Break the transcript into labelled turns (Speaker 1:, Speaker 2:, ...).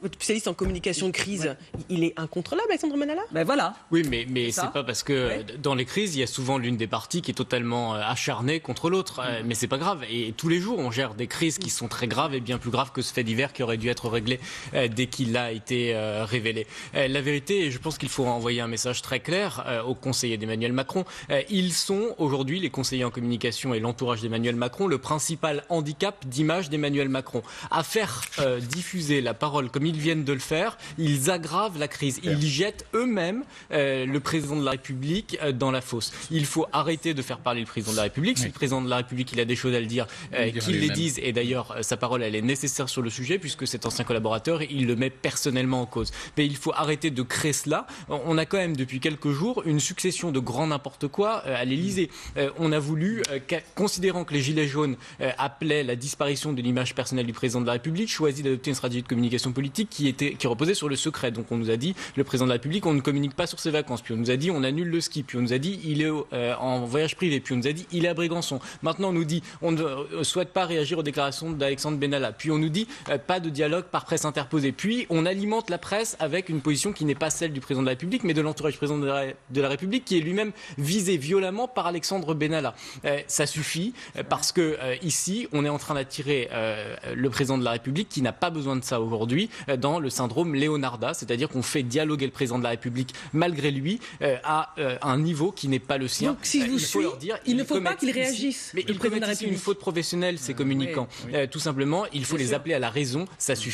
Speaker 1: Votre spécialiste en communication de crise, il est incontrôlable, Alexandre Benalla?
Speaker 2: Ben voilà.
Speaker 3: Oui, mais
Speaker 2: ça.
Speaker 3: c'est pas parce que dans les crises, il y a souvent l'une des parties qui est totalement acharnée contre l'autre. Mais c'est pas grave. Et tous les jours, on gère des crises qui sont très graves et bien plus graves que ce fait divers qui aurait dû être réglé dès qu'il a été révélé. La vérité, et je pense qu'il faut envoyer un message très clair aux conseillers d'Emmanuel Macron. Ils sont aujourd'hui, les conseillers en communication et l'entourage d'Emmanuel Macron, le principal handicap d'image d'Emmanuel Macron. À faire diffuser la parole comme ils viennent de le faire, ils aggravent la crise. Ils jettent eux-mêmes le président de la République dans la fosse. Il faut arrêter de faire parler le président de la République. Si le président de la République il a des choses à le dire, qu'il les dise. Et d'ailleurs, sa parole, elle est nécessaire sur le sujet puisque cet ancien collaborateur, il le met personnellement en cause. Mais il faut arrêter de créer cela. On a quand même depuis quelques jours une succession de grands n'importe quoi à l'Élysée. On a voulu, considérant que les Gilets jaunes appelaient la disparition de l'image personnelle du président de la République, choisi d'adopter une stratégie de communication politique qui reposait sur le secret. Donc on nous a dit, le président de la République, on ne communique pas sur ses vacances. Puis on nous a dit, on annule le ski. Puis on nous a dit, il est en voyage privé. Puis on nous a dit, il est à Brégançon. Maintenant on nous dit, on ne souhaite pas réagir aux déclarations d'Alexandre Benalla. Puis on nous dit, pas de dialogue par presse interposée. Puis on alimente la presse avec une position qui n'est pas celle du président de la République, mais de l'entourage du président de la République, qui est lui-même visé violemment par Alexandre Benalla. Ça suffit, parce que ici, on est en train d'attirer le président de la République, qui n'a pas besoin de ça aujourd'hui, dans le syndrome Leonarda, c'est-à-dire qu'on fait dialoguer le président de la République malgré lui à un niveau qui n'est pas le sien.
Speaker 1: Donc si je vous suis, il ne faut pas qu'il réagisse.
Speaker 3: Mais il commet ici une faute professionnelle, ces communicants. Tout simplement, il faut les appeler à la raison, ça suffit.